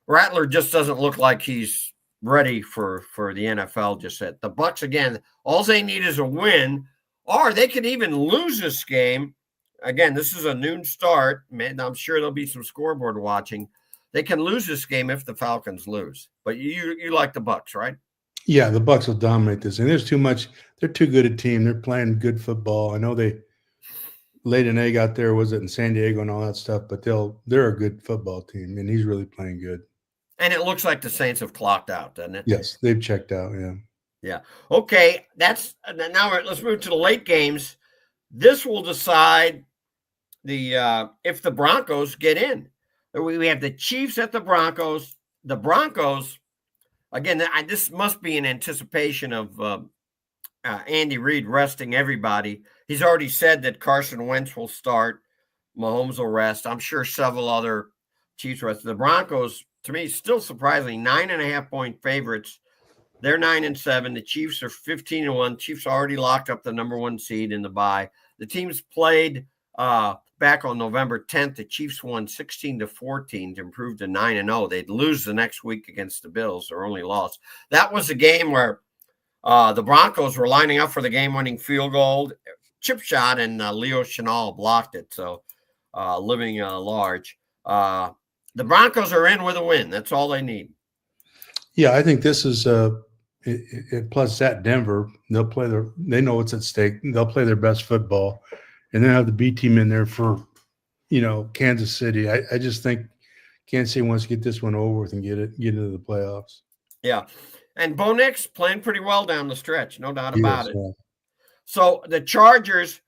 Rattler just doesn't look like he's ready for the NFL just yet. The Bucs, again, all they need is a win, or they could even lose this game. Again, this is a noon start. Man, I'm sure there'll be some scoreboard watching. They can lose this game if the Falcons lose. But you like the Bucs, right? Yeah, the Bucs will dominate this. And there's too much. They're too good a team. They're playing good football. I know they laid an egg out there, was it in San Diego and all that stuff, but they're a good football team, and he's really playing good. And it looks like the Saints have clocked out, doesn't it? Yes, they've checked out, yeah. Yeah. Okay, let's move to the late games. This will decide if the Broncos get in. We have the Chiefs at the Broncos. The Broncos, again, this must be in anticipation of Andy Reid resting everybody. He's already said that Carson Wentz will start. Mahomes will rest. I'm sure several other Chiefs rest. The Broncos, to me, still surprisingly 9.5-point favorites. They're 9-7. The Chiefs are 15-1. Chiefs already locked up the number 1 seed in the bye. The teams played back on November 10th. The Chiefs won 16-14 to improve to 9-0. They'd lose the next week against the Bills, their only loss. That was a game where The Broncos were lining up for the game-winning field goal, chip shot, and Leo Chenal blocked it. So living large. The Broncos are in with a win. That's all they need. Yeah, I think this is plus at Denver. They know what's at stake. They'll play their best football, and then have the B team in there for, Kansas City. I just think Kansas City wants to get this one over with and get into the playoffs. Yeah, and Bo Nix playing pretty well down the stretch, no doubt about it. Yeah. So the Chargers,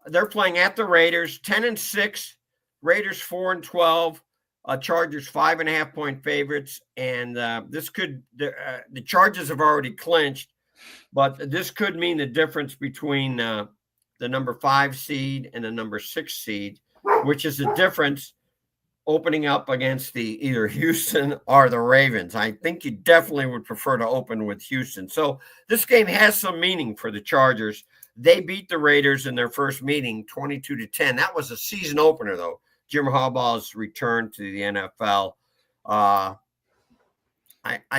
they're playing at the Raiders, 10-6, Raiders 4-12. Chargers 5.5-point favorites, and this could the Chargers have already clinched, but this could mean the difference between the number 5 seed and the number 6 seed, which is the difference opening up against either Houston or the Ravens. I think you definitely would prefer to open with Houston. So this game has some meaning for the Chargers. They beat the Raiders in their first meeting 22-10. That was a season opener, though. Jim Harbaugh's return to the NFL. I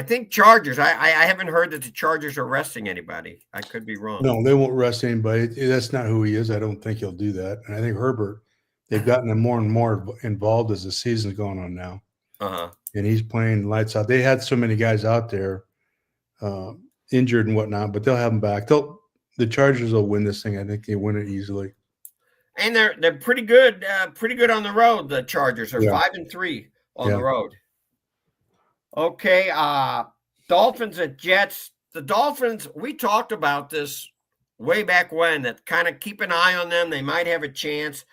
think Chargers. I haven't heard that the Chargers are resting anybody. I could be wrong. No, they won't rest anybody. That's not who he is. I don't think he'll do that. And I think Herbert, they've gotten him more and more involved as the season's going on now. And he's playing lights out. They had so many guys out there injured and whatnot, but they'll have them back. The Chargers will win this thing. I think they win it easily. And they're pretty good on the road. The Chargers are 5-3 on the road. Okay, Dolphins at Jets. The Dolphins, we talked about this way back when, that kind of keep an eye on them. They might have a chance.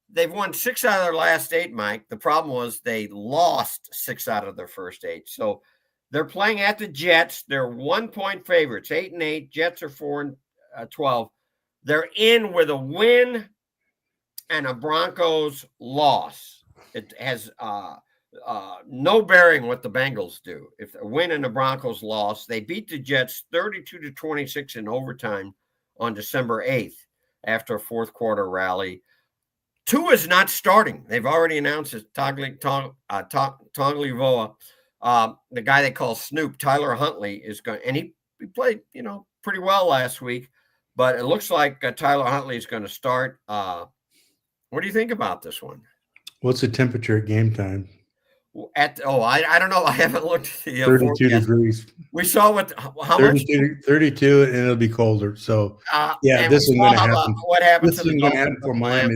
They've won 6 out of their last 8, Mike. The problem was they lost 6 out of their first 8. So they're playing at the Jets. They're 1-point favorites, 8-8. Jets are 4-12. They're in with a win and a Broncos loss. It has no bearing what the Bengals do. If a win and a Broncos loss, they beat the Jets 32-26 in overtime on December 8th after a fourth-quarter rally. Tua is not starting. They've already announced it. Tagliavoa, the guy they call Snoop, Tyler Huntley, is going, and he played, pretty well last week. But it looks like Tyler Huntley is going to start. What do you think about this one? What's the temperature at game time? I don't know. I haven't looked at the 32 degrees. We saw how 32, much? 32, and it'll be colder. So, this is going to happen. What happens this is going to happen for Miami.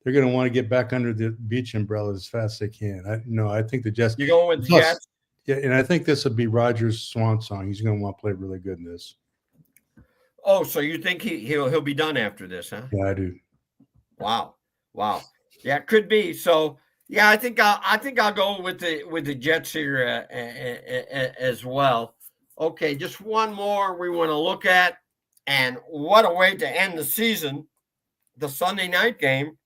They're going to want to get back under the beach umbrella as fast as they can. I think the Jets. You're going with the Jets? Yeah, and I think this will be Rodgers' swan song. He's going to want to play really good in this. Oh, so you think he'll be done after this, huh? Yeah, I do. Wow. Yeah, it could be. So yeah, I think I'll go with the Jets here as well. Okay, just one more we want to look at, and what a way to end the season! The Sunday night game.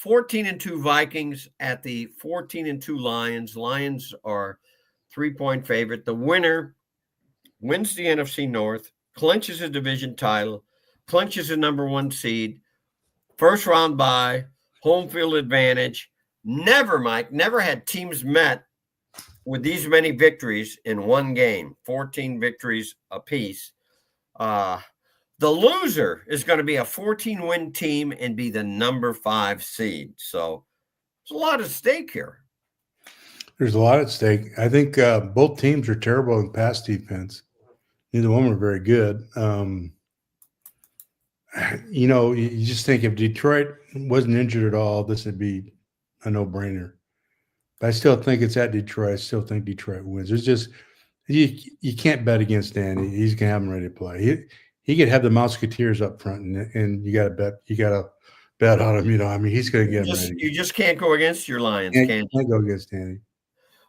14-2 Vikings at the 14-2 Lions. Lions are 3-point favorite. The winner wins the NFC North, clinches a division title, clinches a number 1 seed, first round bye, home field advantage. Never had teams met with these many victories in one game, 14 victories apiece. The loser is going to be a 14-win team and be the number 5 seed. So there's a lot at stake here. There's a lot at stake. I think both teams are terrible in pass defense. Neither one were very good. You just think if Detroit wasn't injured at all, this would be a no-brainer. But I still think it's at Detroit. I still think Detroit wins. There's just you can't bet against Danny. He's gonna have him ready to play. He could have the Musketeers up front, and you got to bet. You got to bet on him. He's going to get him ready. You just can't go against your Lions, can you? Can't go against Danny.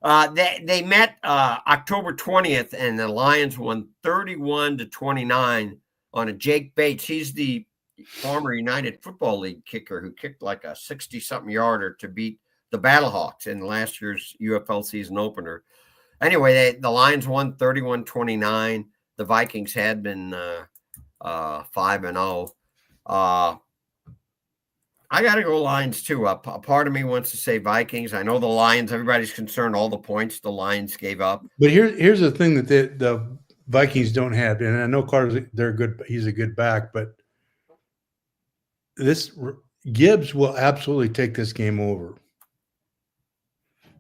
They met October 20th, and the Lions won 31-29 on a Jake Bates. He's the former United Football League kicker who kicked like a 60-something yarder to beat the Battlehawks in last year's UFL season opener. Anyway, the Lions won 31-29. The Vikings had been 5-0. I got to go Lions too. A part of me wants to say Vikings. I know the Lions. Everybody's concerned all the points the Lions gave up. But here's the thing that the Vikings don't have, and I know Carter's they're good. He's a good back, but this Gibbs will absolutely take this game over.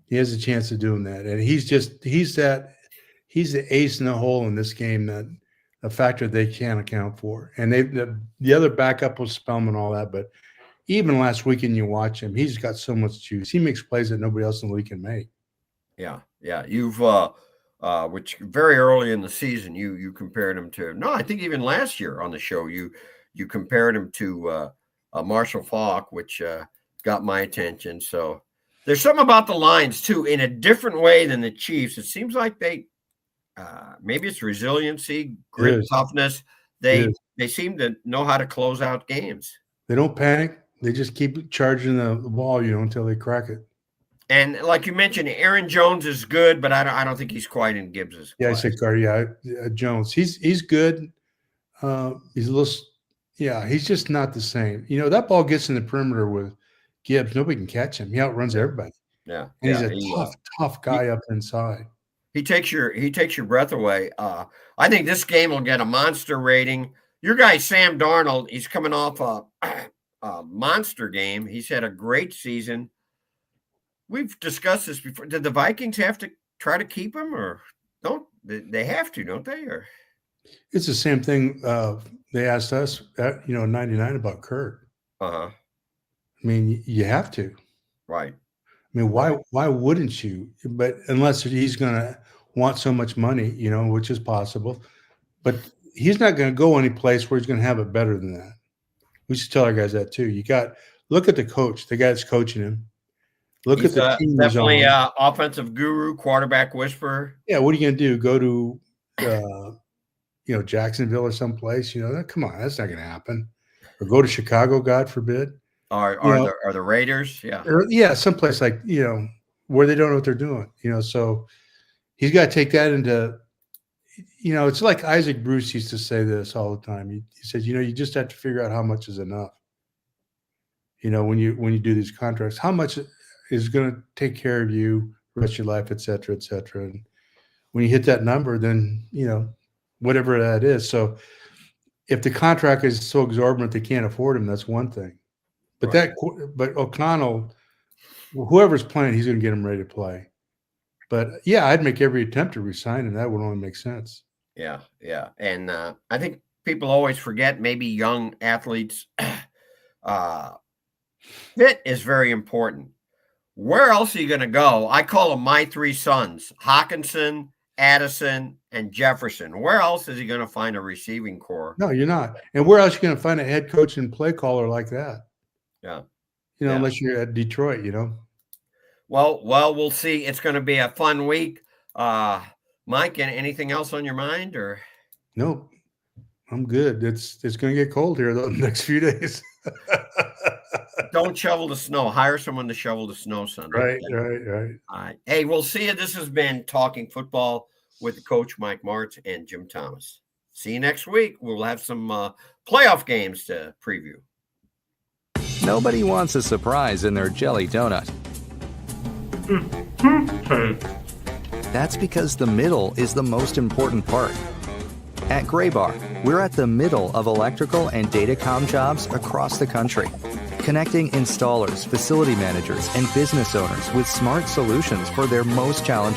He has a chance of doing that, and he's the ace in the hole in this game, that a factor they can't account for. And the other backup was Spellman and all that, but even last weekend you watch him, he's got so much juice. He makes plays that nobody else in the league can make. Yeah. You've which very early in the season you compared him to. No, I think even last year on the show you compared him to Marshall Faulk, which got my attention. So there's something about the Lions too, in a different way than the Chiefs. It seems like they maybe it's resiliency, grit, toughness. They seem to know how to close out games. They don't panic. They just keep charging the ball, until they crack it. And like you mentioned, Aaron Jones is good, but I don't think he's quite in Gibbs's class. I said Carter. Jones. He's good. He's a little. Yeah, he's just not the same. That ball gets in the perimeter with Gibbs. Nobody can catch him. He outruns everybody. Yeah, and he's a tough guy up inside. He takes your breath away. I think this game will get a monster rating. Your guy Sam Darnold, he's coming off a monster game. He's had a great season. We've discussed this before. Did the Vikings have to try to keep him, or don't they have to? Don't they? Or it's the same thing. They asked us, at, 99 about Kurt. I mean, you have to. Right. I mean, why wouldn't you? But unless he's going to want so much money, which is possible. But he's not going to go any place where he's going to have it better than that. We should tell our guys that too. Look at the coach, the guy that's coaching him. Look at the team. Definitely offensive guru, quarterback whisperer. Yeah, what are you going to do? Go to Jacksonville or someplace? Come on, that's not going to happen. Or go to Chicago, God forbid. Are the Raiders? Yeah. Yeah, someplace like, where they don't know what they're doing. So he's got to take that into, it's like Isaac Bruce used to say this all the time. He said, you just have to figure out how much is enough. When you do these contracts, how much is going to take care of you the rest of your life, et cetera, et cetera. And when you hit that number, then, whatever that is. So if the contract is so exorbitant they can't afford him, that's one thing. But right. But O'Connell, whoever's playing, he's going to get him ready to play. But yeah, I'd make every attempt to resign him. That would only make sense. Yeah. And I think people always forget, maybe young athletes, fit is very important. Where else are you going to go? I call them my three sons: Hawkinson, Addison, and Jefferson. Where else is he going to find a receiving core? No, you're not. And where else are you going to find a head coach and play caller like that? Yeah. Unless you're at Detroit, Well, we'll see. It's going to be a fun week. Mike, anything else on your mind, or? Nope. I'm good. It's going to get cold here the next few days. Don't shovel the snow. Hire someone to shovel the snow Sunday. Right. All right. Hey, we'll see you. This has been Talking Football with Coach Mike Martz and Jim Thomas. See you next week. We'll have some playoff games to preview. Nobody wants a surprise in their jelly donut. That's because the middle is the most important part. At Graybar, we're at the middle of electrical and datacom jobs across the country, connecting installers, facility managers, and business owners with smart solutions for their most challenging